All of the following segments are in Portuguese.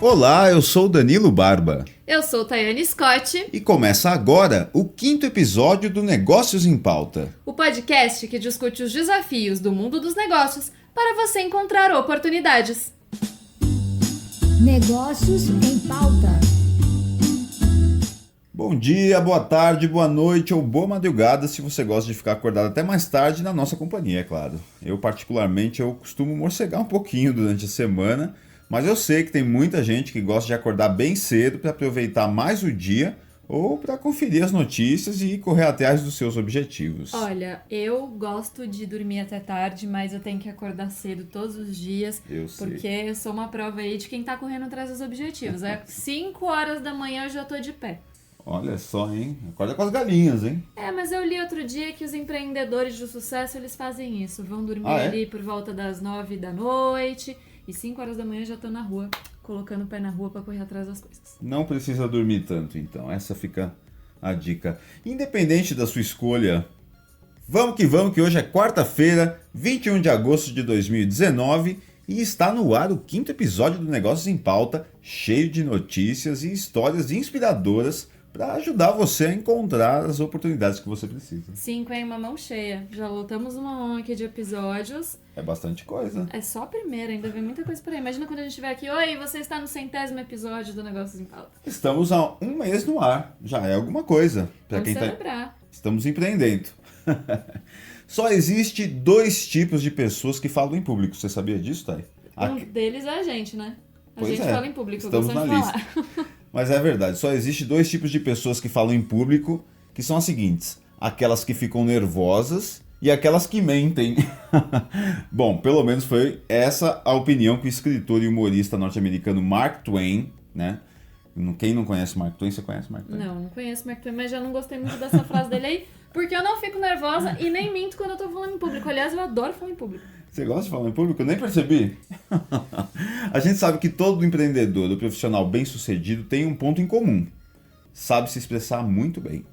Olá, eu sou o Danilo Barba. Eu sou Tayane Scott. E começa agora o 5º episódio do Negócios em Pauta. O podcast que discute os desafios do mundo dos negócios para você encontrar oportunidades. Negócios em Pauta. Bom dia, boa tarde, boa noite ou boa madrugada se você gosta de ficar acordado até mais tarde na nossa companhia, é claro. Eu particularmente costumo morcegar um pouquinho durante a semana, mas eu sei que tem muita gente que gosta de acordar bem cedo para aproveitar mais o dia ou para conferir as notícias e correr atrás dos seus objetivos. Olha, eu gosto de dormir até tarde, mas eu tenho que acordar cedo todos os dias. Eu sei. Porque eu sou uma prova aí de quem tá correndo atrás dos objetivos. É 5 horas da manhã eu já tô de pé. Olha só, hein? Acorda com as galinhas, hein? Mas eu li outro dia que os empreendedores de sucesso, eles fazem isso. Vão dormir ali por volta das 9 da noite e 5 horas da manhã já estão na rua, colocando o pé na rua para correr atrás das coisas. Não precisa dormir tanto, então. Essa fica a dica. Independente da sua escolha, vamos, que hoje é quarta-feira, 21 de agosto de 2019 e está no ar o 5º episódio do Negócios em Pauta, cheio de notícias e histórias inspiradoras para ajudar você a encontrar as oportunidades que você precisa. 5 em uma mão cheia. Já lotamos uma mão aqui de episódios. É bastante coisa. É só a primeira, ainda vem muita coisa por aí. Imagina quando a gente estiver aqui, oi, você está no 100º episódio do Negócios em Pauta. Estamos há um mês no ar, já é alguma coisa. Para quem celebrar. Estamos empreendendo. Só existe 2 tipos de pessoas que falam em público. Você sabia disso, Thay? Um deles é a gente, né? A Pois gente fala em público, estamos eu gosto na de lista. falar. Mas é verdade, só existe 2 tipos de pessoas que falam em público, que são as seguintes: aquelas que ficam nervosas e aquelas que mentem. Bom, pelo menos foi essa a opinião que o escritor e humorista norte-americano Mark Twain, né? Quem não conhece Mark Twain, você conhece Mark Twain? Não conheço Mark Twain, mas já não gostei muito dessa frase dele aí, porque eu não fico nervosa e nem minto quando eu tô falando em público. Aliás, eu adoro falar em público. Você gosta de falar em público? Eu nem percebi. A gente sabe que todo empreendedor ou profissional bem-sucedido tem um ponto em comum: sabe se expressar muito bem.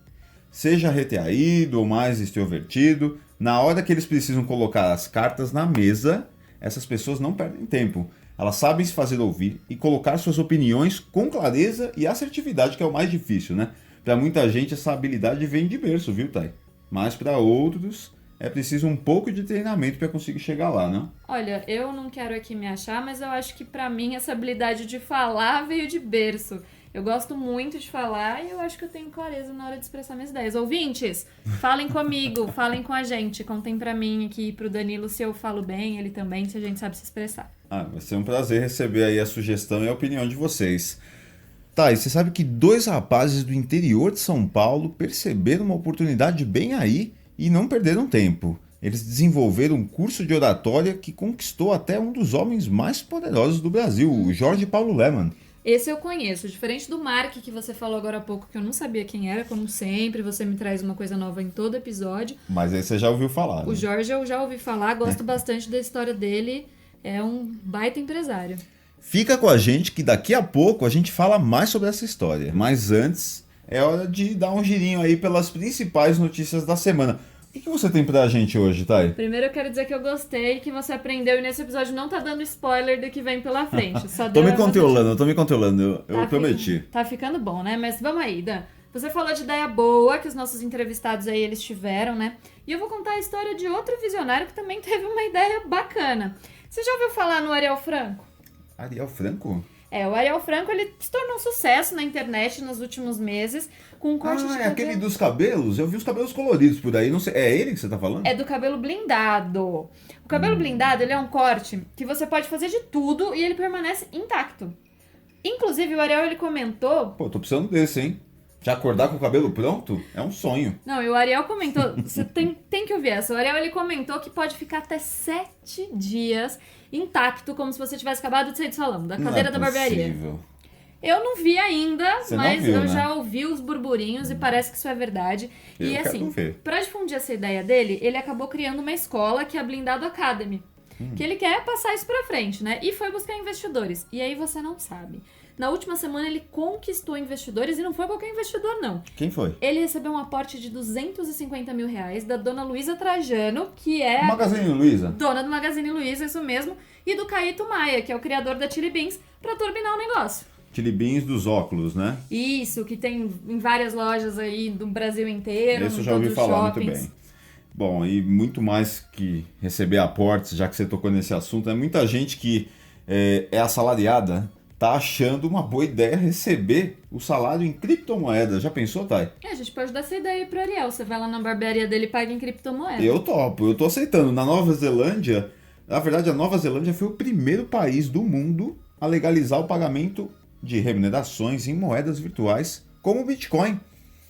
Seja retraído ou mais extrovertido, na hora que eles precisam colocar as cartas na mesa, essas pessoas não perdem tempo. Elas sabem se fazer ouvir e colocar suas opiniões com clareza e assertividade, que é o mais difícil, né? Para muita gente essa habilidade vem de berço, viu, Thay? Mas para outros é preciso um pouco de treinamento para conseguir chegar lá, não? Olha, eu não quero aqui me achar, mas eu acho que pra mim essa habilidade de falar veio de berço. Eu gosto muito de falar e eu acho que eu tenho clareza na hora de expressar minhas ideias. Ouvintes, falem comigo, falem com a gente, contem pra mim aqui e pro Danilo se eu falo bem, ele também, se a gente sabe se expressar. Vai ser um prazer receber aí a sugestão e a opinião de vocês. Tá, e você sabe que 2 rapazes do interior de São Paulo perceberam uma oportunidade bem aí e não perderam tempo. Eles desenvolveram um curso de oratória que conquistou até um dos homens mais poderosos do Brasil, o Jorge Paulo Lemann. Esse eu conheço, diferente do Mark que você falou agora há pouco, que eu não sabia quem era, como sempre, você me traz uma coisa nova em todo episódio. Mas aí você já ouviu falar, né? O Jorge eu já ouvi falar, gosto bastante da história dele, é um baita empresário. Fica com a gente que daqui a pouco a gente fala mais sobre essa história. Mas antes, é hora de dar um girinho aí pelas principais notícias da semana. O que você tem pra gente hoje, Thay? Primeiro eu quero dizer que eu gostei, que você aprendeu e nesse episódio não tá dando spoiler do que vem pela frente. Só tô me controlando, eu prometi. Tá ficando bom, né? Mas vamos aí, Dan. Você falou de ideia boa, que os nossos entrevistados aí, eles tiveram, né? E eu vou contar a história de outro visionário que também teve uma ideia bacana. Você já ouviu falar no Ariel Franco? Ariel Franco? O Ariel Franco, ele se tornou um sucesso na internet nos últimos meses, com um corte de cabelo. Aquele dos cabelos? Eu vi os cabelos coloridos por aí, não sei, é ele que você tá falando? É do cabelo blindado. O cabelo blindado, ele é um corte que você pode fazer de tudo e ele permanece intacto. Inclusive, o Ariel, ele comentou... Pô, tô precisando desse, hein? Já acordar com o cabelo pronto é um sonho. Não, e o Ariel comentou... Você tem que ouvir essa. O Ariel, ele comentou que pode ficar até 7 dias intacto, como se você tivesse acabado de sair do salão, da cadeira da barbearia. Eu não vi ainda, mas eu já ouvi os burburinhos e parece que isso é verdade. E assim, pra difundir essa ideia dele, ele acabou criando uma escola que é a Blindado Academy. Que ele quer passar isso pra frente, né? E foi buscar investidores. E aí você não sabe. Na última semana ele conquistou investidores e não foi qualquer investidor, não. Quem foi? Ele recebeu um aporte de R$250 mil da dona Luísa Trajano, que é Magazine Luiza. dona do Magazine Luiza, isso mesmo, e do Caíto Maia, que é o criador da Chili Beans, para turbinar o negócio. Chili Beans dos óculos, né? Isso, que tem em várias lojas aí do Brasil inteiro. Isso eu já ouvi falar muito bem. Bom, e muito mais que receber aportes, já que você tocou nesse assunto, é muita gente que é assalariada, tá achando uma boa ideia receber o salário em criptomoeda. Já pensou, Thay? A gente pode dar essa ideia aí pro Ariel. Você vai lá na barbearia dele e paga em criptomoeda. Eu topo, eu tô aceitando. Na Nova Zelândia, na verdade a Nova Zelândia foi o primeiro país do mundo a legalizar o pagamento de remunerações em moedas virtuais como o Bitcoin.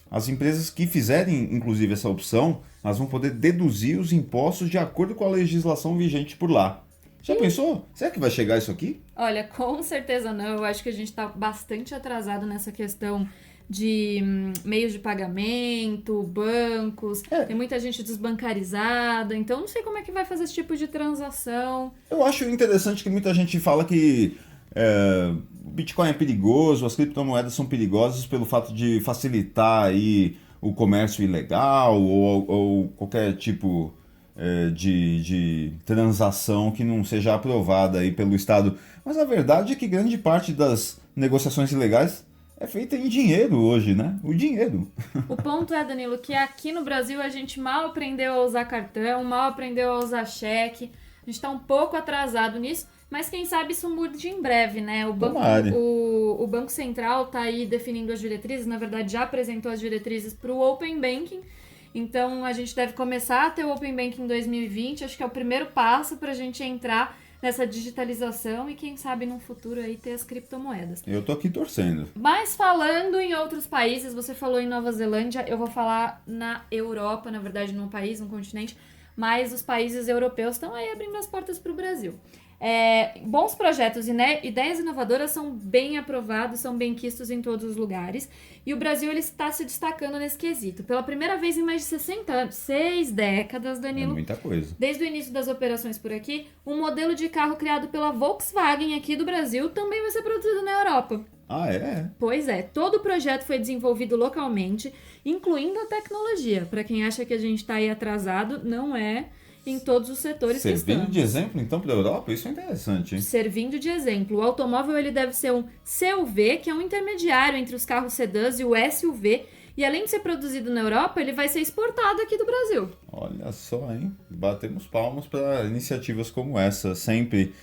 As empresas que fizerem, inclusive, essa opção, elas vão poder deduzir os impostos de acordo com a legislação vigente por lá. Já pensou? Será que vai chegar isso aqui? Olha, com certeza não. Eu acho que a gente está bastante atrasado nessa questão de meios de pagamento, bancos. Tem muita gente desbancarizada. Então, não sei como é que vai fazer esse tipo de transação. Eu acho interessante que muita gente fala que o Bitcoin é perigoso, as criptomoedas são perigosas pelo fato de facilitar aí o comércio ilegal ou qualquer tipo de transação que não seja aprovada aí pelo Estado. Mas a verdade é que grande parte das negociações ilegais é feita em dinheiro hoje, né? O dinheiro. O ponto é, Danilo, que aqui no Brasil a gente mal aprendeu a usar cartão, mal aprendeu a usar cheque. A gente está um pouco atrasado nisso, mas quem sabe isso mude em breve, né? O Banco Central está aí definindo as diretrizes, na verdade já apresentou as diretrizes para o Open Banking. Então, a gente deve começar a ter o Open Banking em 2020. Acho que é o primeiro passo para a gente entrar nessa digitalização e, quem sabe, no futuro aí ter as criptomoedas. Eu tô aqui torcendo. Mas falando em outros países, você falou em Nova Zelândia, eu vou falar na Europa, na verdade, num país, num continente, mas os países europeus estão aí abrindo as portas para o Brasil. Bons projetos e ideias inovadoras são bem aprovados, são bem quistos em todos os lugares. E o Brasil ele está se destacando nesse quesito. Pela primeira vez em mais de 60 anos, 6 décadas, Danilo. É muita coisa. Desde o início das operações por aqui, um modelo de carro criado pela Volkswagen aqui do Brasil também vai ser produzido na Europa. Ah, é? Pois é, todo o projeto foi desenvolvido localmente, incluindo a tecnologia. Para quem acha que a gente está aí atrasado, não é. Em todos os setores que estamos. Servindo de exemplo, então, para a Europa? Isso é interessante, hein? Servindo de exemplo. O automóvel ele deve ser um CUV, que é um intermediário entre os carros sedãs e o SUV. E além de ser produzido na Europa, ele vai ser exportado aqui do Brasil. Olha só, hein? Batemos palmas para iniciativas como essa. Sempre.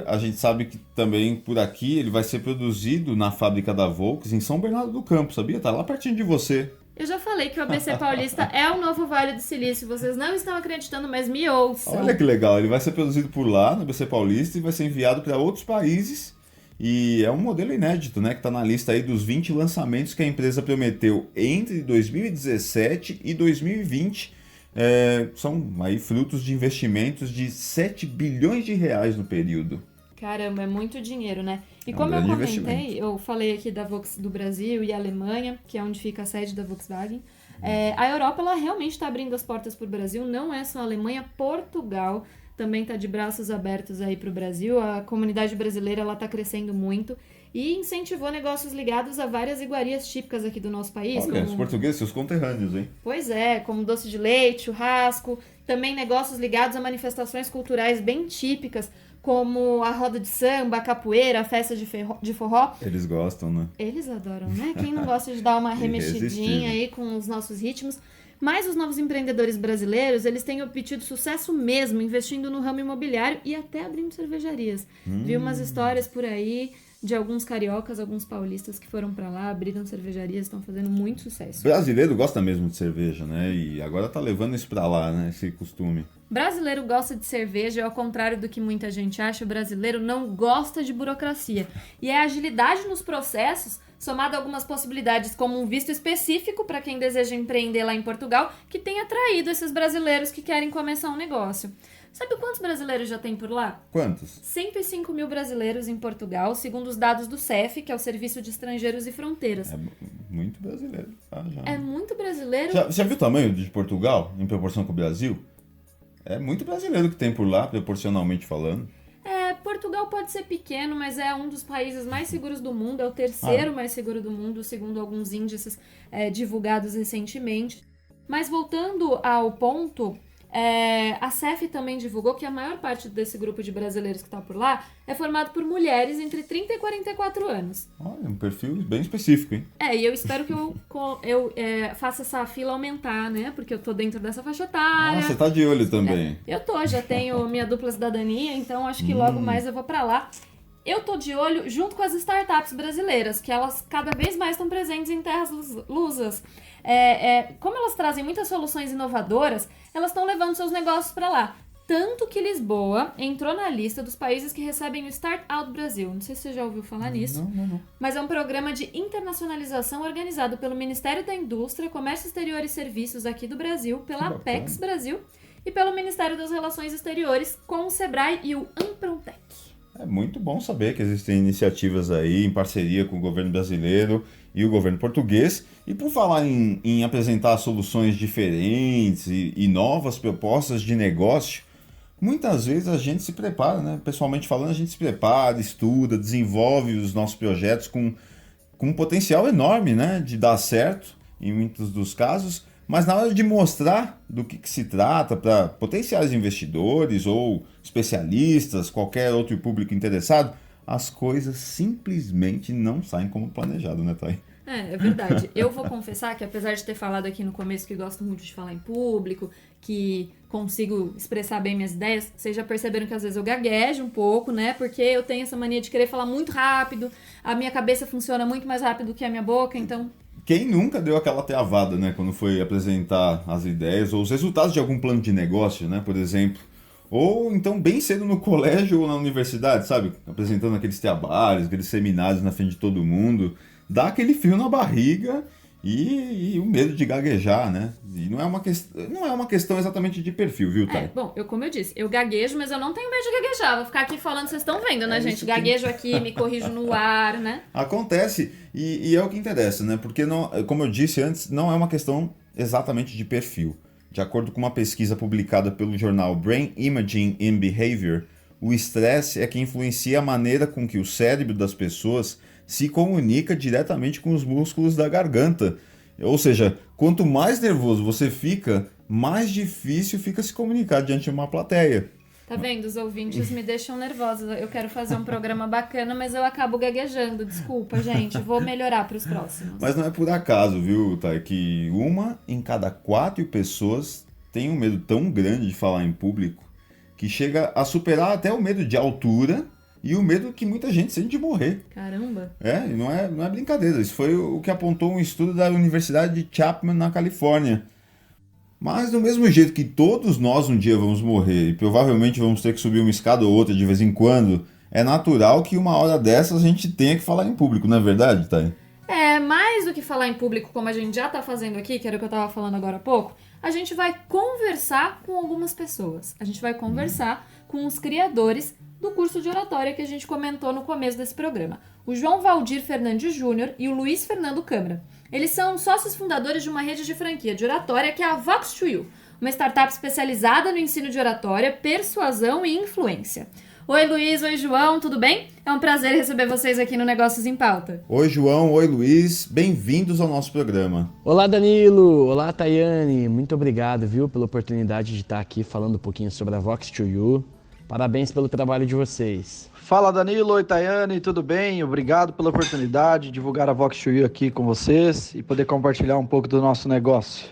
A gente sabe que também por aqui ele vai ser produzido na fábrica da Volks em São Bernardo do Campo, sabia? Tá lá pertinho de você. Eu já falei que o ABC Paulista é o novo Vale do Silício. Vocês não estão acreditando, mas me ouçam. Olha que legal. Ele vai ser produzido por lá, no ABC Paulista, e vai ser enviado para outros países. E é um modelo inédito, né? Que está na lista aí dos 20 lançamentos que a empresa prometeu entre 2017 e 2020. São aí frutos de investimentos de 7 bilhões de reais no período. Caramba, é muito dinheiro, né? E como eu comentei, eu falei aqui da Volks do Brasil e Alemanha, que é onde fica a sede da Volkswagen. A Europa, ela realmente está abrindo as portas para o Brasil, não é só a Alemanha, Portugal também está de braços abertos aí para o Brasil. A comunidade brasileira, ela está crescendo muito e incentivou negócios ligados a várias iguarias típicas aqui do nosso país. Olha, os portugueses, seus conterrâneos, hein? Pois é, como doce de leite, churrasco, também negócios ligados a manifestações culturais bem típicas, como a roda de samba, a capoeira, a festa de forró. Eles gostam, né? Eles adoram, né? Quem não gosta de dar uma remexidinha aí com os nossos ritmos. Mas os novos empreendedores brasileiros, eles têm obtido sucesso mesmo, investindo no ramo imobiliário e até abrindo cervejarias. Vi umas histórias por aí de alguns cariocas, alguns paulistas que foram pra lá, abriram cervejarias, estão fazendo muito sucesso. Brasileiro gosta mesmo de cerveja, né? E agora tá levando isso pra lá, né? Esse costume. Brasileiro gosta de cerveja, e ao contrário do que muita gente acha, o brasileiro não gosta de burocracia. E é a agilidade nos processos, somado a algumas possibilidades como um visto específico para quem deseja empreender lá em Portugal, que tem atraído esses brasileiros que querem começar um negócio. Sabe quantos brasileiros já tem por lá? Quantos? 105 mil brasileiros em Portugal, segundo os dados do CEF, que é o Serviço de Estrangeiros e Fronteiras. É muito brasileiro. Já. É muito brasileiro. Já viu o tamanho de Portugal em proporção com o Brasil? É muito brasileiro que tem por lá, proporcionalmente falando. Portugal pode ser pequeno, mas é um dos países mais seguros do mundo, é o terceiro mais seguro do mundo, segundo alguns índices divulgados recentemente. Mas voltando ao ponto, a CEF também divulgou que a maior parte desse grupo de brasileiros que está por lá é formado por mulheres entre 30 e 44 anos. Olha, um perfil bem específico, hein? E eu espero que eu faça essa fila aumentar, né? Porque eu tô dentro dessa faixa etária. Você tá de olho também. Eu tô, já tenho minha dupla cidadania, então acho que logo mais eu vou pra lá. Eu tô de olho junto com as startups brasileiras, que elas cada vez mais estão presentes em terras lusas. Como elas trazem muitas soluções inovadoras, elas estão levando seus negócios para lá. Tanto que Lisboa entrou na lista dos países que recebem o Start Out Brasil. Não sei se você já ouviu falar nisso. Não. Mas é um programa de internacionalização organizado pelo Ministério da Indústria, Comércio Exterior e Serviços aqui do Brasil, pela Apex Brasil e pelo Ministério das Relações Exteriores com o Sebrae e o Amprontec. É muito bom saber que existem iniciativas aí em parceria com o governo brasileiro e o governo português. E por falar em apresentar soluções diferentes e novas propostas de negócio, muitas vezes a gente se prepara, né? Pessoalmente falando, a gente se prepara, estuda, desenvolve os nossos projetos com um potencial enorme, né? De dar certo em muitos dos casos, mas na hora de mostrar do que se trata para potenciais investidores ou especialistas, qualquer outro público interessado, as coisas simplesmente não saem como planejado, né, Thay? É verdade. Eu vou confessar que apesar de ter falado aqui no começo que gosto muito de falar em público, que consigo expressar bem minhas ideias, vocês já perceberam que às vezes eu gaguejo um pouco, né? Porque eu tenho essa mania de querer falar muito rápido, a minha cabeça funciona muito mais rápido que a minha boca, então... Quem nunca deu aquela travada, né? Quando foi apresentar as ideias ou os resultados de algum plano de negócio, né? Por exemplo. Ou então bem cedo no colégio ou na universidade, sabe? Apresentando aqueles trabalhos, aqueles seminários na frente de todo mundo. Dá aquele frio na barriga e o medo de gaguejar, né? E não é uma questão exatamente de perfil, viu, Thay? Bom, como eu disse, eu gaguejo, mas eu não tenho medo de gaguejar. Vou ficar aqui falando, vocês estão vendo, né, gente? Gaguejo aqui, me corrijo no ar, né? Acontece e é o que interessa, né? Porque, não, como eu disse antes, não é uma questão exatamente de perfil. De acordo com uma pesquisa publicada pelo jornal Brain Imaging and Behavior, o estresse é que influencia a maneira com que o cérebro das pessoas se comunica diretamente com os músculos da garganta. Ou seja, quanto mais nervoso você fica, mais difícil fica se comunicar diante de uma plateia. Tá vendo? Os ouvintes me deixam nervosa. Eu quero fazer um programa bacana, mas eu acabo gaguejando. Desculpa, gente. Vou melhorar para os próximos. Mas não é por acaso, viu, Thay? Que 1 em cada 4 pessoas tem um medo tão grande de falar em público que chega a superar até o medo de altura e o medo que muita gente sente de morrer. Caramba! E não é brincadeira. Isso foi o que apontou um estudo da Universidade de Chapman, na Califórnia. Mas do mesmo jeito que todos nós um dia vamos morrer e provavelmente vamos ter que subir uma escada ou outra de vez em quando, é natural que uma hora dessas a gente tenha que falar em público, não é verdade, Thay? Mais do que falar em público, como a gente já tá fazendo aqui, que era o que eu tava falando agora há pouco, a gente vai conversar com algumas pessoas. A gente vai conversar com os criadores do curso de oratória que a gente comentou no começo desse programa. O João Valdir Fernandes Júnior e o Luiz Fernando Câmara. Eles são sócios fundadores de uma rede de franquia de oratória que é a Vox2U, uma startup especializada no ensino de oratória, persuasão e influência. Oi Luiz, oi João, tudo bem? É um prazer receber vocês aqui no Negócios em Pauta. Oi João, oi Luiz, bem-vindos ao nosso programa. Olá Danilo, olá Tayane, muito obrigado, viu, pela oportunidade de estar aqui falando um pouquinho sobre a Vox2U. Parabéns pelo trabalho de vocês. Fala Danilo, oi Tayane, tudo bem? Obrigado pela oportunidade de divulgar a Vox2U aqui com vocês e poder compartilhar um pouco do nosso negócio.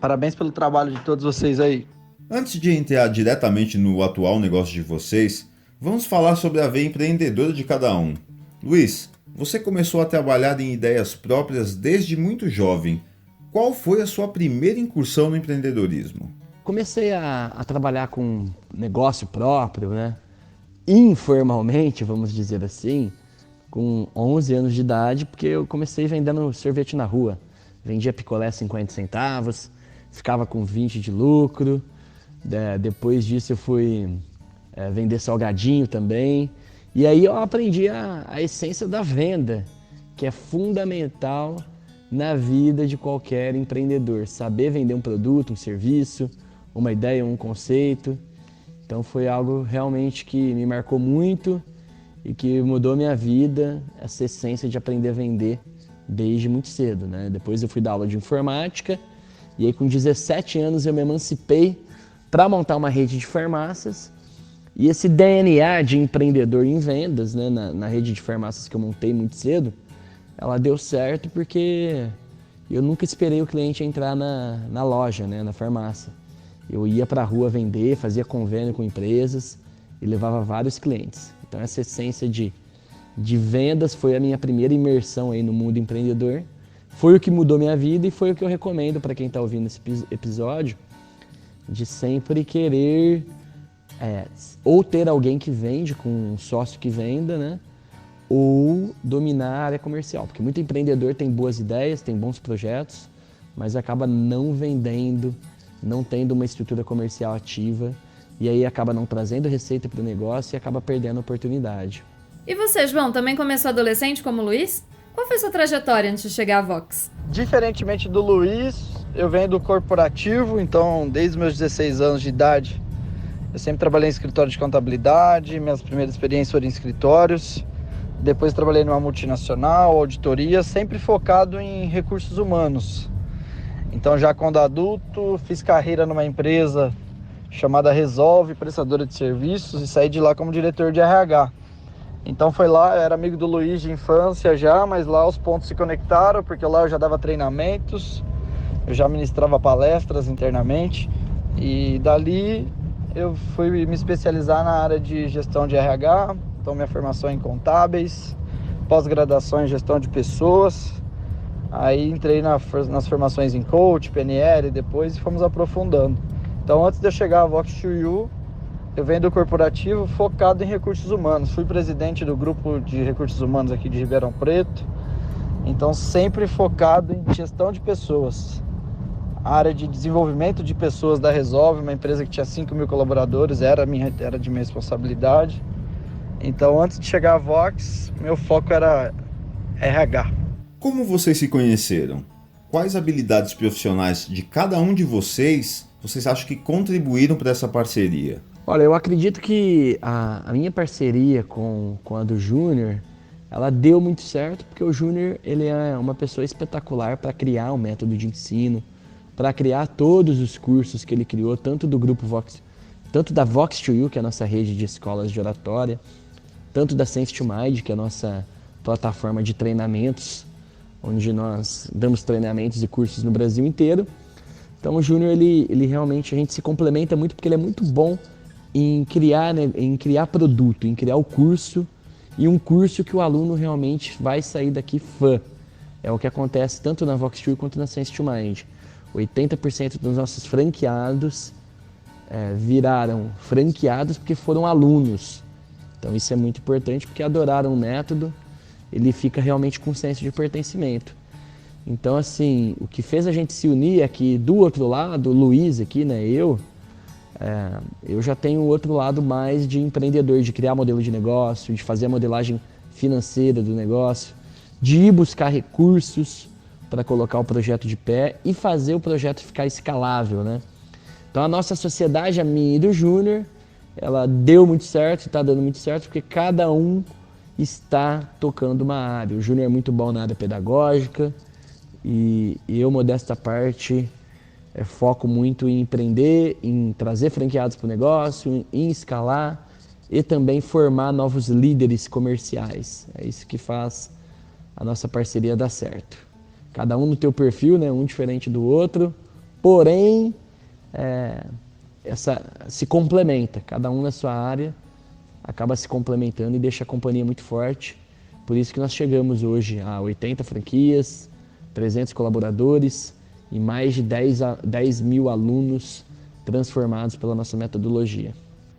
Parabéns pelo trabalho de todos vocês aí. Antes de entrar diretamente no atual negócio de vocês, vamos falar sobre a veia empreendedora de cada um. Luiz, você começou a trabalhar em ideias próprias desde muito jovem. Qual foi a sua primeira incursão no empreendedorismo? Comecei a trabalhar com negócio próprio, né? Informalmente, vamos dizer assim, com 11 anos de idade, porque eu comecei vendendo sorvete na rua. Vendia picolé 50 centavos, ficava com 20 de lucro. Depois disso eu fui vender salgadinho também. E aí eu aprendi a essência da venda, que é fundamental na vida de qualquer empreendedor. Saber vender um produto, um serviço, uma ideia, um conceito. Então foi algo realmente que me marcou muito e que mudou minha vida, essa essência de aprender a vender desde muito cedo, né? Depois eu fui dar aula de informática e aí com 17 anos eu me emancipei para montar uma rede de farmácias. E esse DNA de empreendedor em vendas, né, na rede de farmácias que eu montei muito cedo, ela deu certo porque eu nunca esperei o cliente entrar na loja, né, na farmácia. Eu ia para a rua vender, fazia convênio com empresas e levava vários clientes. Então essa essência de vendas foi a minha primeira imersão aí no mundo empreendedor. Foi o que mudou minha vida e foi o que eu recomendo para quem está ouvindo esse episódio, de sempre querer ou ter alguém que vende com um sócio que venda, né? Ou dominar a área comercial. Porque muito empreendedor tem boas ideias, tem bons projetos, mas acaba não vendendo, não tendo uma estrutura comercial ativa e aí acaba não trazendo receita para o negócio e acaba perdendo a oportunidade. E você, João, também começou adolescente como o Luiz? Qual foi sua trajetória antes de chegar à Vox? Diferentemente do Luiz, eu venho do corporativo, então desde meus 16 anos de idade eu sempre trabalhei em escritório de contabilidade, minhas primeiras experiências foram em escritórios, depois trabalhei numa multinacional, auditoria, sempre focado em recursos humanos. Então já quando adulto, fiz carreira numa empresa chamada Resolve, prestadora de serviços, e saí de lá como diretor de RH. Então foi lá, eu era amigo do Luiz de infância já, mas lá os pontos se conectaram, porque lá eu já dava treinamentos, eu já ministrava palestras internamente, e dali eu fui me especializar na área de gestão de RH, então minha formação é em contábeis, pós-graduação em gestão de pessoas, aí entrei nas formações em coach, PNL depois e fomos aprofundando. Então antes de eu chegar à Vox2U, eu venho do corporativo focado em recursos humanos, fui presidente do grupo de recursos humanos aqui de Ribeirão Preto, então sempre focado em gestão de pessoas. A área de desenvolvimento de pessoas da Resolve, uma empresa que tinha 5 mil colaboradores, era de minha responsabilidade. Então, antes de chegar à Vox, meu foco era RH. Como vocês se conheceram? Quais habilidades profissionais de cada um de vocês acham que contribuíram para essa parceria? Olha, eu acredito que a minha parceria com a do Júnior, ela deu muito certo, porque o Júnior ele é uma pessoa espetacular para criar um método de ensino, para criar todos os cursos que ele criou, tanto do grupo Vox, tanto da Vox2U, que é a nossa rede de escolas de oratória, tanto da Sense2Mind, que é a nossa plataforma de treinamentos, onde nós damos treinamentos e cursos no Brasil inteiro. Então o Júnior, ele realmente, a gente se complementa muito, porque ele é muito bom em criar, né, em criar produto, em criar o curso, e um curso que o aluno realmente vai sair daqui fã. É o que acontece tanto na Vox2U quanto na Sense2Mind. 80% dos nossos franqueados viraram franqueados porque foram alunos. Então isso é muito importante, porque adoraram o método, ele fica realmente com senso de pertencimento. Então assim, o que fez a gente se unir é que do outro lado, o Luiz aqui, né, eu já tenho o outro lado mais de empreendedor, de criar modelo de negócio, de fazer a modelagem financeira do negócio, de ir buscar recursos para colocar o projeto de pé e fazer o projeto ficar escalável, né? Então a nossa sociedade, a minha e do Júnior, ela deu muito certo, está dando muito certo, porque cada um está tocando uma área. O Júnior é muito bom na área pedagógica e eu, modesta parte, foco muito em empreender, em trazer franqueados para o negócio, em escalar e também formar novos líderes comerciais. É isso que faz a nossa parceria dar certo. Cada um no teu perfil, né? Um diferente do outro, porém se complementa, cada um na sua área, acaba se complementando e deixa a companhia muito forte. Por isso que nós chegamos hoje a 80 franquias, 300 colaboradores e mais de 10 mil alunos transformados pela nossa metodologia.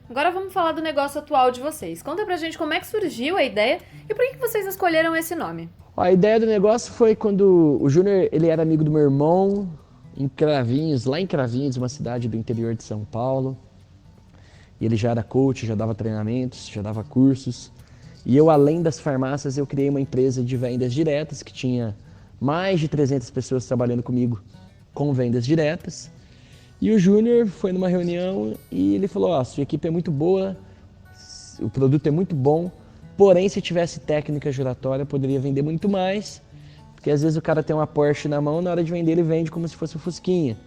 Agora vamos falar do negócio atual de vocês. Conta pra gente como é que surgiu a ideia e por que vocês escolheram esse nome. A ideia do negócio foi quando o Júnior, ele era amigo do meu irmão, lá em Cravinhos, uma cidade do interior de São Paulo. E ele já era coach, já dava treinamentos, já dava cursos. E eu, além das farmácias, eu criei uma empresa de vendas diretas, que tinha mais de 300 pessoas trabalhando comigo com vendas diretas. E o Júnior foi numa reunião e ele falou, ó, sua equipe é muito boa, o produto é muito bom, porém se tivesse técnica giratória poderia vender muito mais, porque às vezes o cara tem uma Porsche na mão, na hora de vender ele vende como se fosse um Fusquinha.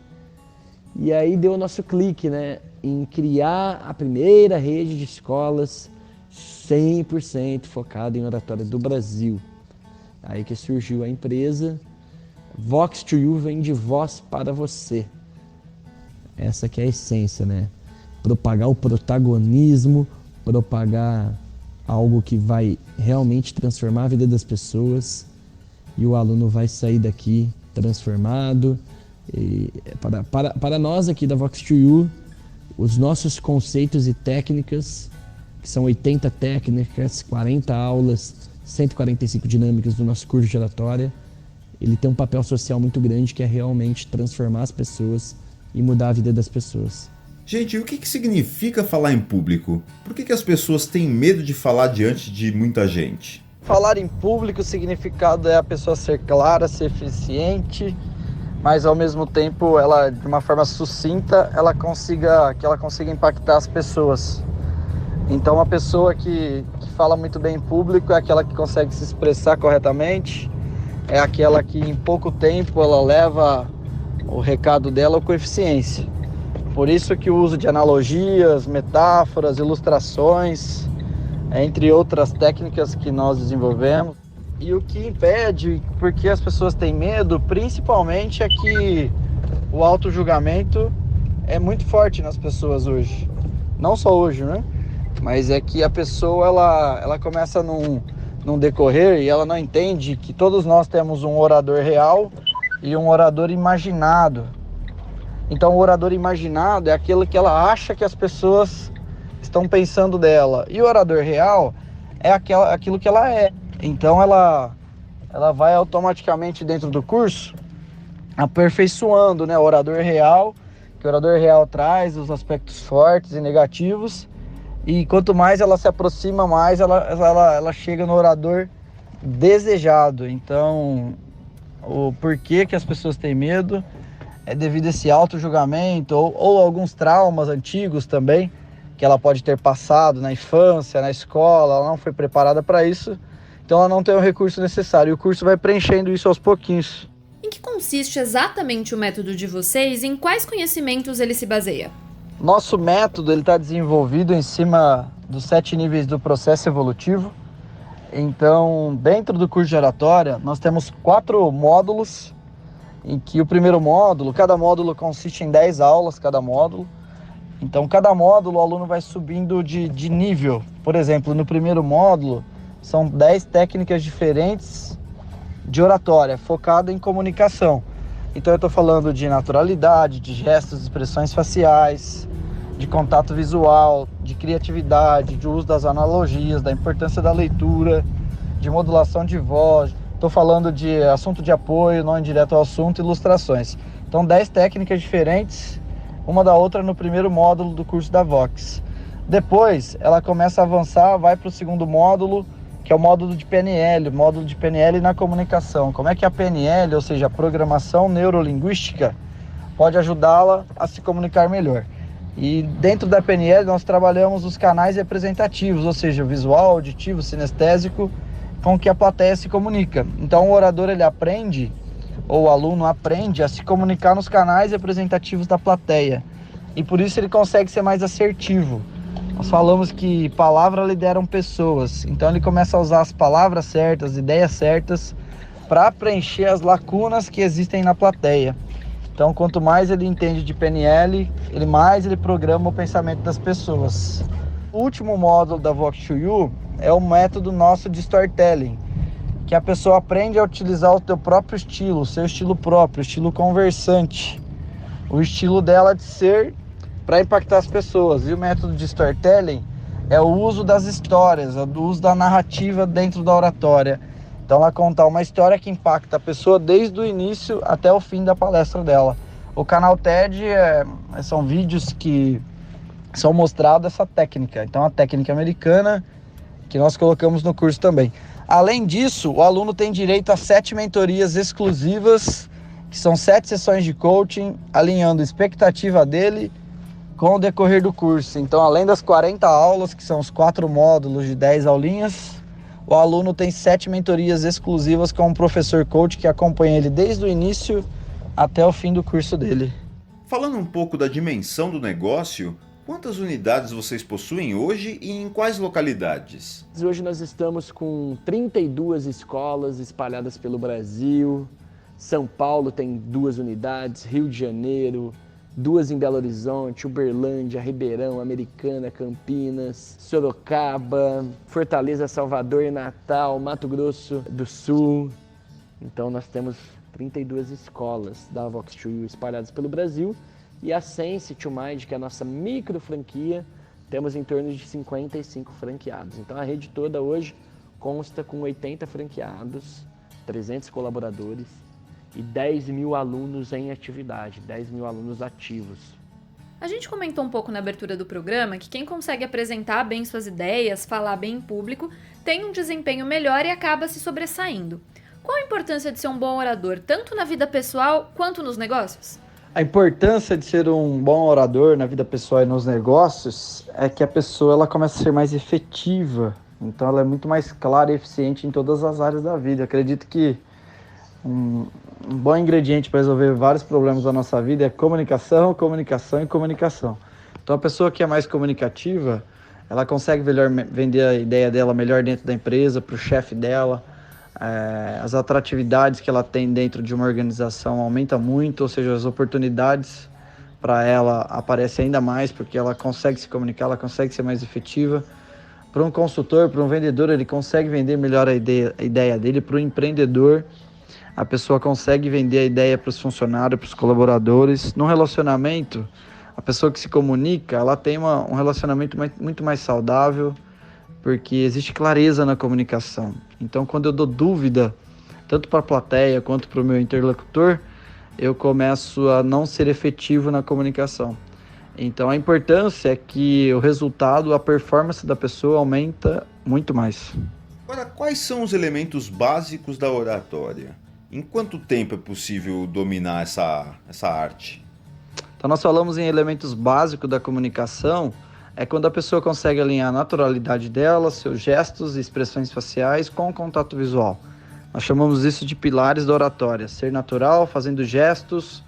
E aí deu o nosso clique, né, em criar a primeira rede de escolas 100% focada em oratória do Brasil. Aí que surgiu a empresa Vox2U, vem de voz para você. Essa que é a essência, né? Propagar o protagonismo, propagar algo que vai realmente transformar a vida das pessoas e o aluno vai sair daqui transformado. E para nós aqui da Vox2U, os nossos conceitos e técnicas, que são 80 técnicas, 40 aulas, 145 dinâmicas do nosso curso de oratória, ele tem um papel social muito grande que é realmente transformar as pessoas e mudar a vida das pessoas. Gente, o que significa falar em público? Por que as pessoas têm medo de falar diante de muita gente? Falar em público, o significado é a pessoa ser clara, ser eficiente, mas ao mesmo tempo, ela, de uma forma sucinta, que ela consiga impactar as pessoas. Então, uma pessoa que fala muito bem em público é aquela que consegue se expressar corretamente, é aquela que em pouco tempo ela leva o recado dela com eficiência. Por isso que o uso de analogias, metáforas, ilustrações, entre outras técnicas que nós desenvolvemos. E o que impede, porque as pessoas têm medo, principalmente é que o auto-julgamento é muito forte nas pessoas hoje. Não só hoje, né? Mas é que a pessoa ela começa num decorrer e ela não entende que todos nós temos um orador real e um orador imaginado. Então o orador imaginado é aquele que ela acha que as pessoas estão pensando dela. E o orador real é aquilo que ela é. Então ela vai automaticamente dentro do curso aperfeiçoando, né, o orador real, que o orador real traz os aspectos fortes e negativos. E quanto mais ela se aproxima, mais ela chega no orador desejado. Então, o porquê que as pessoas têm medo é devido a esse auto-julgamento ou alguns traumas antigos também, que ela pode ter passado na infância, na escola, ela não foi preparada para isso, então ela não tem o recurso necessário. E o curso vai preenchendo isso aos pouquinhos. Em que consiste exatamente o método de vocês e em quais conhecimentos ele se baseia? Nosso método está desenvolvido em cima dos 7 níveis do processo evolutivo. Então, dentro do curso de oratória, nós temos 4 módulos, em que o primeiro módulo, cada módulo consiste em 10 aulas, cada módulo. Então, cada módulo, o aluno vai subindo de nível. Por exemplo, no primeiro módulo, são 10 técnicas diferentes de oratória, focada em comunicação. Então, eu estou falando de naturalidade, de gestos, expressões faciais, de contato visual, de criatividade, de uso das analogias, da importância da leitura, de modulação de voz. Estou falando de assunto de apoio, não indireto ao assunto, ilustrações. Então, 10 técnicas diferentes, uma da outra no primeiro módulo do curso da Vox. Depois, ela começa a avançar, vai para o segundo módulo, que é o módulo de PNL, módulo de PNL na comunicação. Como é que a PNL, ou seja, a programação neurolinguística, pode ajudá-la a se comunicar melhor. E dentro da PNL nós trabalhamos os canais representativos, ou seja, visual, auditivo, sinestésico, com que a plateia se comunica. Então o orador ele aprende, ou o aluno aprende a se comunicar nos canais representativos da plateia. E por isso ele consegue ser mais assertivo. Nós falamos que palavras lideram pessoas, então ele começa a usar as palavras certas, as ideias certas, para preencher as lacunas que existem na plateia. Então, quanto mais ele entende de PNL, mais ele programa o pensamento das pessoas. O último módulo da Vox2U é o método nosso de storytelling, que a pessoa aprende a utilizar o teu próprio estilo, o seu estilo próprio, o estilo conversante, o estilo dela de ser para impactar as pessoas. E o método de storytelling é o uso das histórias, o uso da narrativa dentro da oratória. Então ela conta uma história que impacta a pessoa desde o início até o fim da palestra dela. O canal TED são vídeos que são mostrados essa técnica. Então a técnica americana que nós colocamos no curso também. Além disso, o aluno tem direito a 7 mentorias exclusivas que são 7 sessões de coaching, alinhando a expectativa dele com o decorrer do curso. Então, além das 40 aulas, que são os 4 módulos de 10 aulinhas, o aluno tem 7 mentorias exclusivas com um professor coach que acompanha ele desde o início até o fim do curso dele. Falando um pouco da dimensão do negócio, quantas unidades vocês possuem hoje e em quais localidades? Hoje nós estamos com 32 escolas espalhadas pelo Brasil. São Paulo tem 2 unidades, Rio de Janeiro, 2 em Belo Horizonte, Uberlândia, Ribeirão, Americana, Campinas, Sorocaba, Fortaleza, Salvador e Natal, Mato Grosso do Sul. Então nós temos 32 escolas da Vox2U espalhadas pelo Brasil. E a Sense to Mind, que é a nossa micro franquia, temos em torno de 55 franqueados. Então a rede toda hoje consta com 80 franqueados, 300 colaboradores e 10 mil alunos em atividade, 10 mil alunos ativos. A gente comentou um pouco na abertura do programa que quem consegue apresentar bem suas ideias, falar bem em público, tem um desempenho melhor e acaba se sobressaindo. Qual a importância de ser um bom orador, tanto na vida pessoal quanto nos negócios? A importância de ser um bom orador na vida pessoal e nos negócios é que a pessoa ela começa a ser mais efetiva. Então ela é muito mais clara e eficiente em todas as áreas da vida. Eu acredito que um bom ingrediente para resolver vários problemas da nossa vida é comunicação, comunicação e comunicação. Então a pessoa que é mais comunicativa, ela consegue vender a ideia dela melhor dentro da empresa, para o chefe dela. As atratividades que ela tem dentro de uma organização aumenta muito, ou seja, as oportunidades para ela aparecem ainda mais, porque ela consegue se comunicar, ela consegue ser mais efetiva. Para um consultor, para um vendedor, ele consegue vender melhor a ideia dele. Para o empreendedor, a pessoa consegue vender a ideia para os funcionários, para os colaboradores. No relacionamento, a pessoa que se comunica, ela tem um relacionamento muito mais saudável, porque existe clareza na comunicação. Então, quando eu dou dúvida, tanto para a plateia quanto para o meu interlocutor, eu começo a não ser efetivo na comunicação. Então, a importância é que o resultado, a performance da pessoa aumenta muito mais. Agora, quais são os elementos básicos da oratória? Em quanto tempo é possível dominar essa arte? Então, nós falamos em elementos básicos da comunicação, é quando a pessoa consegue alinhar a naturalidade dela, seus gestos e expressões faciais com o contato visual. Nós chamamos isso de pilares da oratória. Ser natural, fazendo gestos,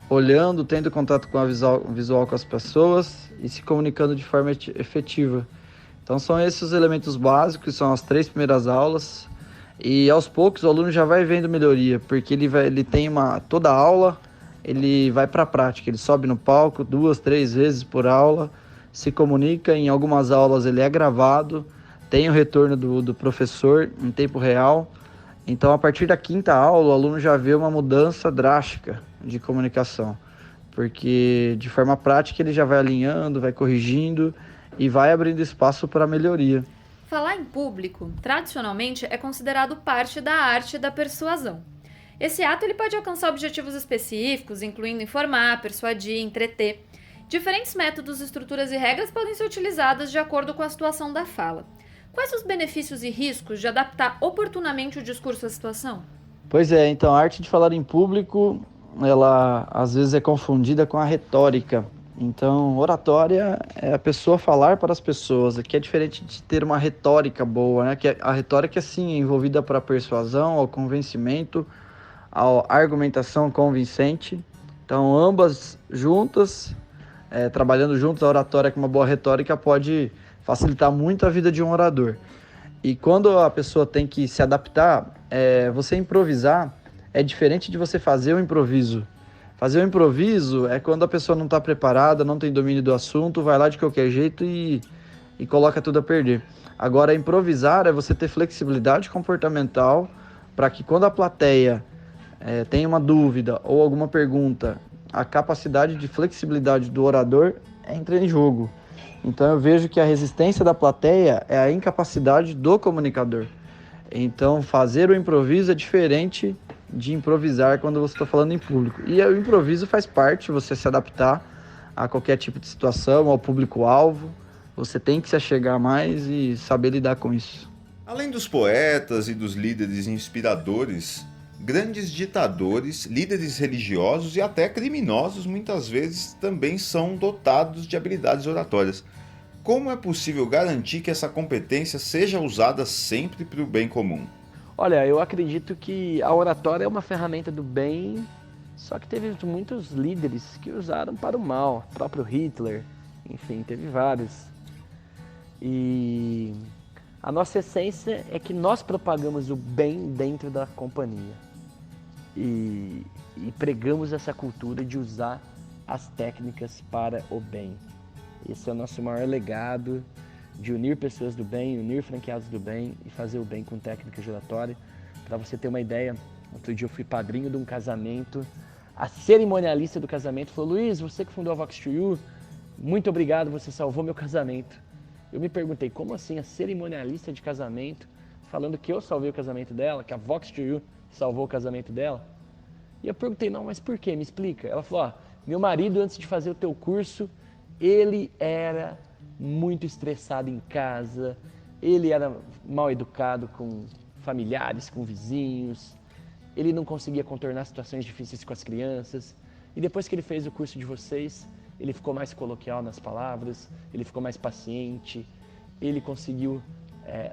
olhando, tendo contato com a visual com as pessoas e se comunicando de forma efetiva. Então são esses os elementos básicos, são as 3 primeiras aulas. E aos poucos o aluno já vai vendo melhoria, porque ele tem toda a aula, ele vai para a prática. Ele sobe no palco 2, 3 vezes por aula, se comunica, em algumas aulas ele é gravado, tem o retorno do professor em tempo real. Então, a partir da 5ª aula, o aluno já vê uma mudança drástica de comunicação, porque de forma prática ele já vai alinhando, vai corrigindo e vai abrindo espaço para melhoria. Falar em público, tradicionalmente, é considerado parte da arte da persuasão. Esse ato ele pode alcançar objetivos específicos, incluindo informar, persuadir, entreter. Diferentes métodos, estruturas e regras podem ser utilizadas de acordo com a situação da fala. Quais os benefícios e riscos de adaptar oportunamente o discurso à situação? Pois é, então a arte de falar em público, ela às vezes é confundida com a retórica. Então, oratória é a pessoa falar para as pessoas, que é diferente de ter uma retórica boa, né? Que a retórica, sim, é envolvida para a persuasão, ao convencimento, à argumentação convincente. Então, ambas juntas, trabalhando juntos, a oratória com uma boa retórica pode facilitar muito a vida de um orador. E quando a pessoa tem que se adaptar, você improvisar é diferente de você fazer o improviso. Fazer o improviso é quando a pessoa não está preparada, não tem domínio do assunto, vai lá de qualquer jeito e coloca tudo a perder. Agora, improvisar é você ter flexibilidade comportamental para que quando a plateia tem uma dúvida ou alguma pergunta, a capacidade de flexibilidade do orador entra em jogo. Então eu vejo que a resistência da plateia é a incapacidade do comunicador. Então fazer o improviso é diferente de improvisar quando você está falando em público. E o improviso faz parte, você se adaptar a qualquer tipo de situação, ao público-alvo. Você tem que se achegar mais e saber lidar com isso. Além dos poetas e dos líderes inspiradores, Grandes ditadores, líderes religiosos e até criminosos muitas vezes também são dotados de habilidades oratórias. Como é possível garantir que essa competência seja usada sempre para o bem comum? Olha, eu acredito que a oratória é uma ferramenta do bem, só que teve muitos líderes que usaram para o mal, o próprio Hitler, enfim, teve vários. E a nossa essência é que nós propagamos o bem dentro da companhia e pregamos essa cultura de usar as técnicas para o bem. Esse é o nosso maior legado, de unir pessoas do bem, unir franqueados do bem e fazer o bem com técnica de oratória. Para você ter uma ideia, outro dia eu fui padrinho de um casamento, a cerimonialista do casamento falou: Luiz, você que fundou a Vox2U, muito obrigado, você salvou meu casamento. Eu me perguntei, como assim a cerimonialista de casamento falando que eu salvei o casamento dela, que a Vox2U salvou o casamento dela? E eu perguntei, não, mas por quê? Me explica. Ela falou, meu marido antes de fazer o teu curso, ele era muito estressado em casa, ele era mal educado com familiares, com vizinhos, ele não conseguia contornar situações difíceis com as crianças. E depois que ele fez o curso de vocês, ele ficou mais coloquial nas palavras, ele ficou mais paciente, ele conseguiu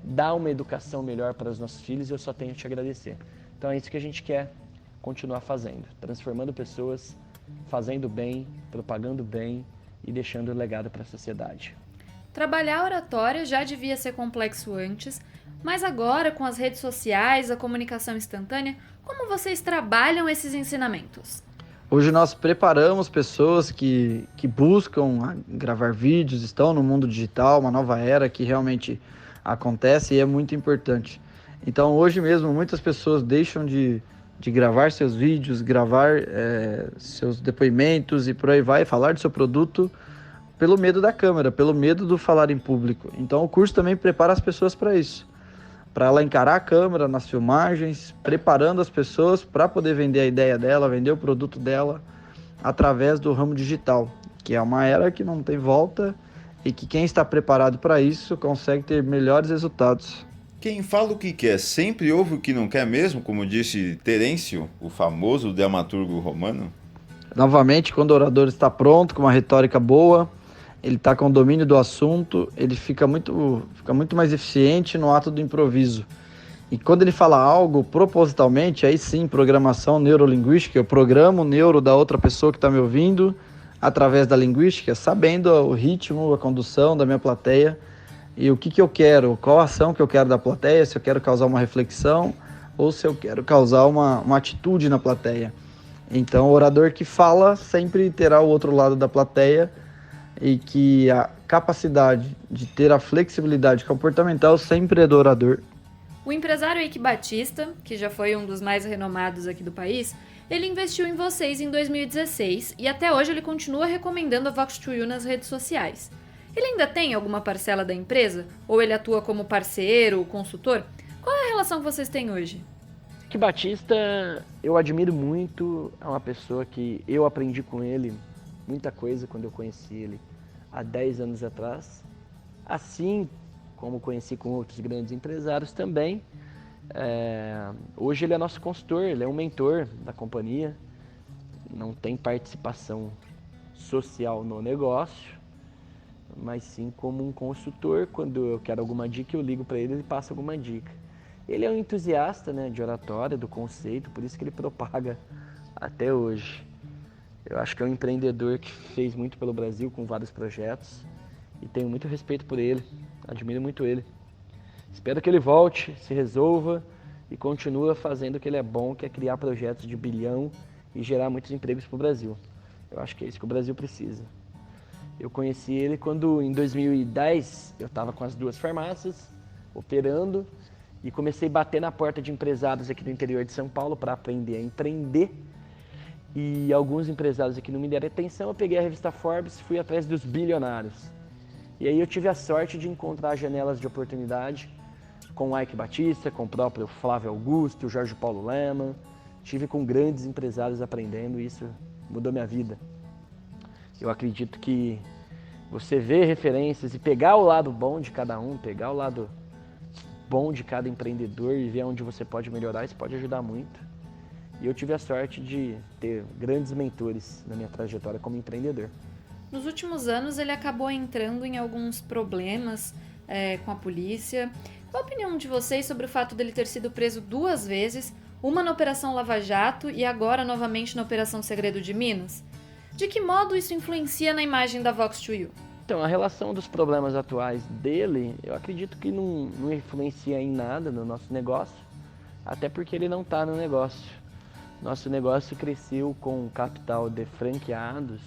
dar uma educação melhor para os nossos filhos e eu só tenho a te agradecer. Então é isso que a gente quer continuar fazendo, transformando pessoas, fazendo bem, propagando bem e deixando o legado para a sociedade. Trabalhar a oratória já devia ser complexo antes, mas agora, com as redes sociais, a comunicação instantânea, como vocês trabalham esses ensinamentos? Hoje nós preparamos pessoas que buscam gravar vídeos, estão no mundo digital, uma nova era que realmente acontece e é muito importante. Então hoje mesmo muitas pessoas deixam de gravar seus vídeos, gravar seus depoimentos e por aí vai, falar do seu produto pelo medo da câmera, pelo medo do falar em público. Então o curso também prepara as pessoas para isso, para ela encarar a câmera nas filmagens, preparando as pessoas para poder vender a ideia dela, vender o produto dela através do ramo digital, que é uma era que não tem volta e que quem está preparado para isso consegue ter melhores resultados. Quem fala o que quer sempre ouve o que não quer mesmo, como disse Terêncio, o famoso dramaturgo romano? Novamente, quando o orador está pronto, com uma retórica boa, ele está com o domínio do assunto, ele fica muito mais eficiente no ato do improviso. E quando ele fala algo propositalmente, aí sim, programação neurolinguística, eu programo o neuro da outra pessoa que está me ouvindo através da linguística, sabendo o ritmo, a condução da minha plateia e o que eu quero, qual a ação que eu quero da plateia, se eu quero causar uma reflexão ou se eu quero causar uma atitude na plateia. Então, o orador que fala sempre terá o outro lado da plateia e que a capacidade de ter a flexibilidade comportamental sempre é do orador. O empresário Eike Batista, que já foi um dos mais renomados aqui do país, ele investiu em vocês em 2016 e até hoje ele continua recomendando a Vox2U nas redes sociais. Ele ainda tem alguma parcela da empresa? Ou ele atua como parceiro, consultor? Qual é a relação que vocês têm hoje? Eike Batista, eu admiro muito, é uma pessoa que eu aprendi com ele muita coisa quando eu conheci ele há 10 anos atrás, assim como conheci com outros grandes empresários também. Hoje ele é nosso consultor, ele é um mentor da companhia, não tem participação social no negócio, mas sim como um consultor. Quando eu quero alguma dica, eu ligo para ele e ele passa alguma dica. Ele é um entusiasta, né, de oratória, do conceito, por isso que ele propaga até hoje. Eu acho que é um empreendedor que fez muito pelo Brasil com vários projetos e tenho muito respeito por ele, admiro muito ele. Espero que ele volte, se resolva e continue fazendo o que ele é bom, que é criar projetos de bilhão e gerar muitos empregos para o Brasil. Eu acho que é isso que o Brasil precisa. Eu conheci ele quando, em 2010, eu estava com as 2 farmácias, operando, e comecei a bater na porta de empresários aqui do interior de São Paulo para aprender a empreender. E alguns empresários aqui não me deram atenção, eu peguei a revista Forbes e fui atrás dos bilionários. E aí eu tive a sorte de encontrar janelas de oportunidade com o Eike Batista, com o próprio Flávio Augusto, o Jorge Paulo Lemann. Tive com grandes empresários aprendendo e isso mudou minha vida. Eu acredito que você ver referências e pegar o lado bom de cada um, pegar o lado bom de cada empreendedor e ver onde você pode melhorar, isso pode ajudar muito. E eu tive a sorte de ter grandes mentores na minha trajetória como empreendedor. Nos últimos anos, ele acabou entrando em alguns problemas com a polícia. Qual a opinião de vocês sobre o fato dele ter sido preso 2 vezes, uma na Operação Lava Jato e agora novamente na Operação Segredo de Minas? De que modo isso influencia na imagem da Vox2U? Então, a relação dos problemas atuais dele, eu acredito que não influencia em nada no nosso negócio, até porque ele não está no negócio. Nosso negócio cresceu com capital de franqueados,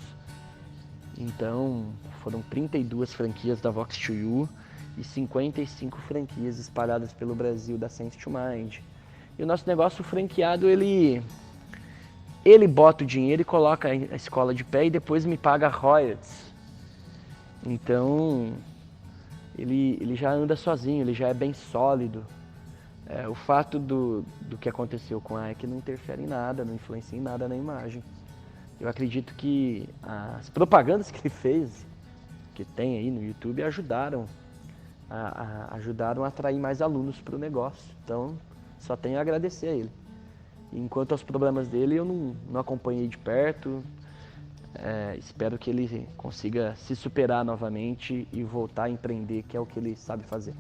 então foram 32 franquias da Vox2U e 55 franquias espalhadas pelo Brasil da Sense to Mind. E o nosso negócio franqueado, ele bota o dinheiro e coloca a escola de pé e depois me paga royalties. Então, ele já anda sozinho, ele já é bem sólido. O fato do que aconteceu com a EC não interfere em nada, não influencia em nada na imagem. Eu acredito que as propagandas que ele fez, que tem aí no YouTube, ajudaram a atrair mais alunos para o negócio. Então, só tenho a agradecer a ele. Enquanto aos problemas dele, eu não acompanhei de perto. Espero que ele consiga se superar novamente e voltar a empreender, que é o que ele sabe fazer.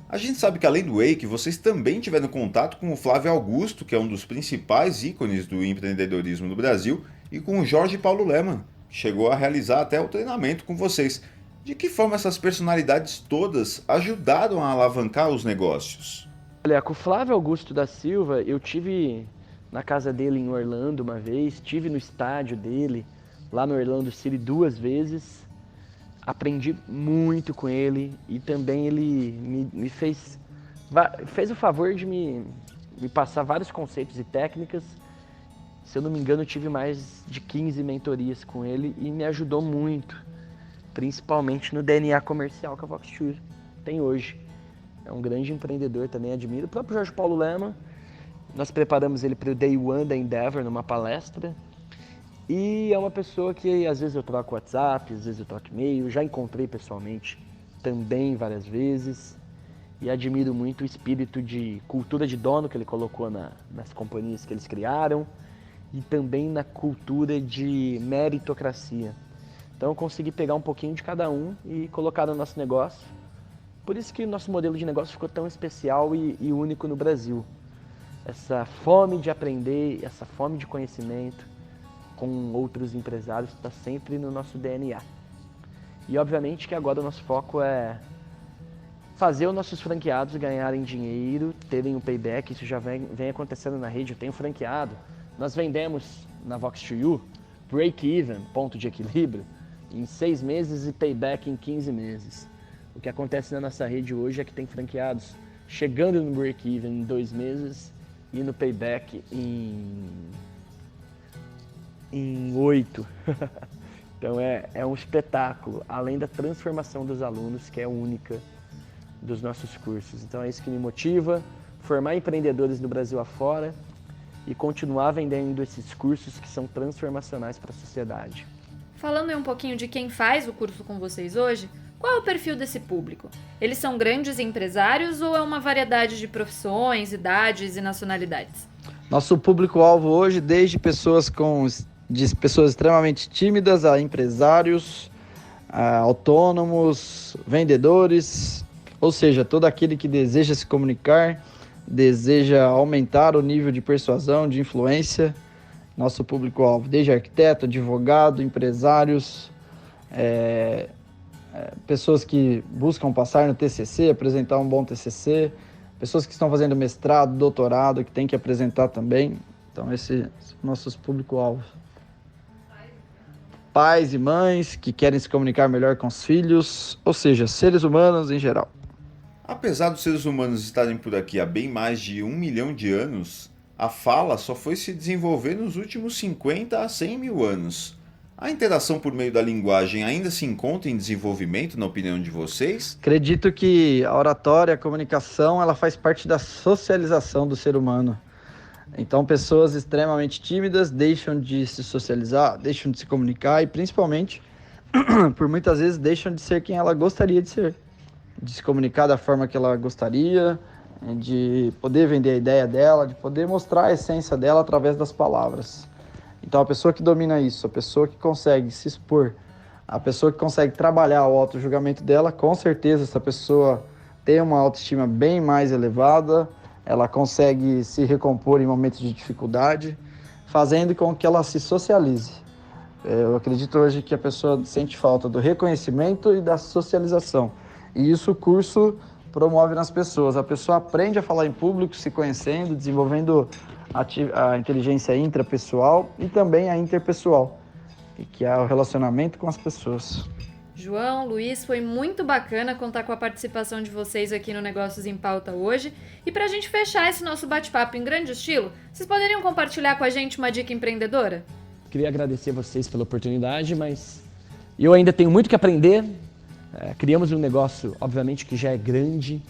A gente sabe que além do Wake, vocês também tiveram contato com o Flávio Augusto, que é um dos principais ícones do empreendedorismo no Brasil, e com o Jorge Paulo Lemann, que chegou a realizar até o treinamento com vocês. De que forma essas personalidades todas ajudaram a alavancar os negócios? Olha, com o Flávio Augusto da Silva, eu tive na casa dele em Orlando uma vez, tive no estádio dele, lá no Orlando City 2 vezes. Aprendi muito com ele e também ele me fez o favor de me passar vários conceitos e técnicas. Se eu não me engano, eu tive mais de 15 mentorias com ele e me ajudou muito, principalmente no DNA comercial que a Vox2U tem hoje. É um grande empreendedor, também admiro. O próprio Jorge Paulo Lemann, nós preparamos ele para o Day One da Endeavor numa palestra. E é uma pessoa que às vezes eu troco WhatsApp, às vezes eu troco e-mail, já encontrei pessoalmente também várias vezes. E admiro muito o espírito de cultura de dono que ele colocou nas companhias que eles criaram e também na cultura de meritocracia. Então eu consegui pegar um pouquinho de cada um e colocar no nosso negócio. Por isso que o nosso modelo de negócio ficou tão especial e único no Brasil. Essa fome de aprender, essa fome de conhecimento com outros empresários está sempre no nosso DNA. E obviamente que agora o nosso foco é fazer os nossos franqueados ganharem dinheiro, terem um payback. Isso já vem acontecendo na rede. Eu tenho franqueado. Nós vendemos na Vox2U break-even, ponto de equilíbrio, em 6 meses e payback em 15 meses. O que acontece na nossa rede hoje é que tem franqueados chegando no break-even em 2 meses e no payback em 8. Então é um espetáculo, além da transformação dos alunos, que é única dos nossos cursos. Então é isso que me motiva, formar empreendedores no Brasil afora e continuar vendendo esses cursos que são transformacionais para a sociedade. Falando aí um pouquinho de quem faz o curso com vocês hoje, qual é o perfil desse público? Eles são grandes empresários ou é uma variedade de profissões, idades e nacionalidades? Nosso público-alvo hoje, desde pessoas extremamente tímidas a empresários, a autônomos, vendedores, ou seja, todo aquele que deseja se comunicar, deseja aumentar o nível de persuasão, de influência. Nosso público-alvo, desde arquiteto, advogado, empresários, pessoas que buscam passar no TCC, apresentar um bom TCC, pessoas que estão fazendo mestrado, doutorado, que tem que apresentar também. Então, esses são nossos público-alvos. Pais e mães que querem se comunicar melhor com os filhos, ou seja, seres humanos em geral. Apesar dos seres humanos estarem por aqui há bem mais de 1 milhão de anos, a fala só foi se desenvolver nos últimos 50 a 100 mil anos. A interação por meio da linguagem ainda se encontra em desenvolvimento, na opinião de vocês? Acredito que a oratória, a comunicação, ela faz parte da socialização do ser humano. Então, pessoas extremamente tímidas deixam de se socializar, deixam de se comunicar e, principalmente, por muitas vezes, deixam de ser quem ela gostaria de ser. De se comunicar da forma que ela gostaria, de poder vender a ideia dela, de poder mostrar a essência dela através das palavras. Então a pessoa que domina isso, a pessoa que consegue se expor, a pessoa que consegue trabalhar o auto-julgamento dela, com certeza essa pessoa tem uma autoestima bem mais elevada, ela consegue se recompor em momentos de dificuldade, fazendo com que ela se socialize. Eu acredito hoje que a pessoa sente falta do reconhecimento e da socialização. E isso o curso promove nas pessoas. A pessoa aprende a falar em público, se conhecendo, desenvolvendo a inteligência intrapessoal e também a interpessoal, que é o relacionamento com as pessoas. João, Luiz, foi muito bacana contar com a participação de vocês aqui no Negócios em Pauta hoje. E pra gente fechar esse nosso bate-papo em grande estilo, vocês poderiam compartilhar com a gente uma dica empreendedora? Queria agradecer vocês pela oportunidade, mas eu ainda tenho muito que aprender. Criamos um negócio, obviamente, que já é grande.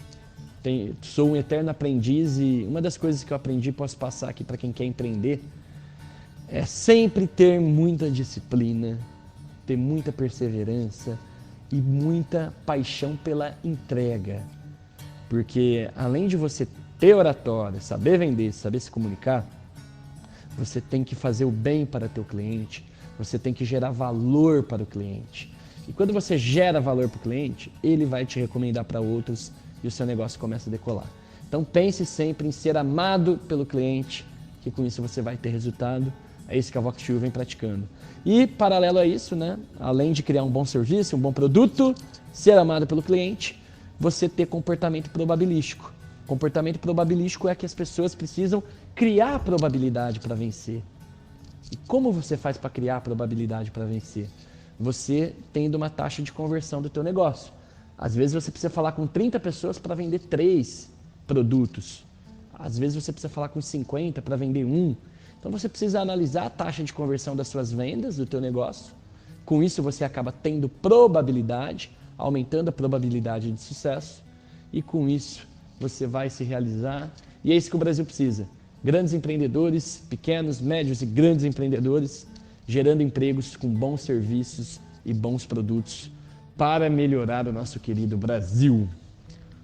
Sou um eterno aprendiz e uma das coisas que eu aprendi, posso passar aqui para quem quer empreender, é sempre ter muita disciplina, ter muita perseverança e muita paixão pela entrega. Porque além de você ter oratória, saber vender, saber se comunicar, você tem que fazer o bem para teu cliente, você tem que gerar valor para o cliente. E quando você gera valor para o cliente, ele vai te recomendar para outros e o seu negócio começa a decolar. Então pense sempre em ser amado pelo cliente, que com isso você vai ter resultado. É isso que a Voxtur vem praticando. E paralelo a isso, né, além de criar um bom serviço, um bom produto, ser amado pelo cliente, você ter comportamento probabilístico. Comportamento probabilístico é que as pessoas precisam criar probabilidade para vencer. E como você faz para criar probabilidade para vencer? Você tendo uma taxa de conversão do teu negócio. Às vezes você precisa falar com 30 pessoas para vender 3 produtos. Às vezes você precisa falar com 50 para vender 1. Então você precisa analisar a taxa de conversão das suas vendas, do teu negócio. Com isso você acaba tendo probabilidade, aumentando a probabilidade de sucesso. E com isso você vai se realizar. E é isso que o Brasil precisa. Grandes empreendedores, pequenos, médios e grandes empreendedores, gerando empregos com bons serviços e bons produtos para melhorar o nosso querido Brasil.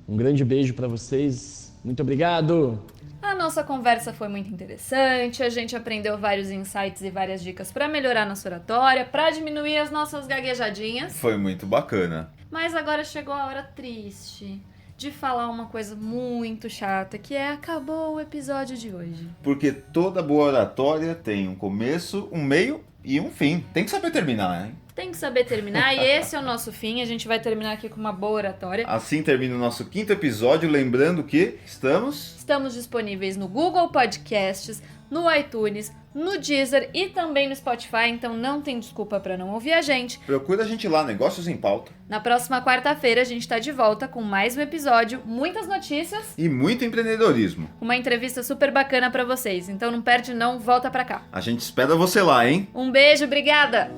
Um grande beijo para vocês. Muito obrigado! A nossa conversa foi muito interessante, a gente aprendeu vários insights e várias dicas para melhorar nossa oratória, para diminuir as nossas gaguejadinhas. Foi muito bacana. Mas agora chegou a hora triste de falar uma coisa muito chata, que é acabou o episódio de hoje. Porque toda boa oratória tem um começo, um meio e um fim. Tem que saber terminar, hein? Tem que saber terminar e esse é o nosso fim. A gente vai terminar aqui com uma boa oratória. Assim termina o nosso 5º episódio, lembrando que estamos disponíveis no Google Podcasts, no iTunes, no Deezer e também no Spotify, então não tem desculpa para não ouvir a gente. Procura a gente lá, Negócios em Pauta. Na próxima quarta-feira a gente tá de volta com mais um episódio, muitas notícias e muito empreendedorismo. Uma entrevista super bacana para vocês, então não perde não, volta pra cá. A gente espera você lá, hein? Um beijo, obrigada!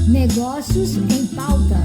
Negócios em Pauta.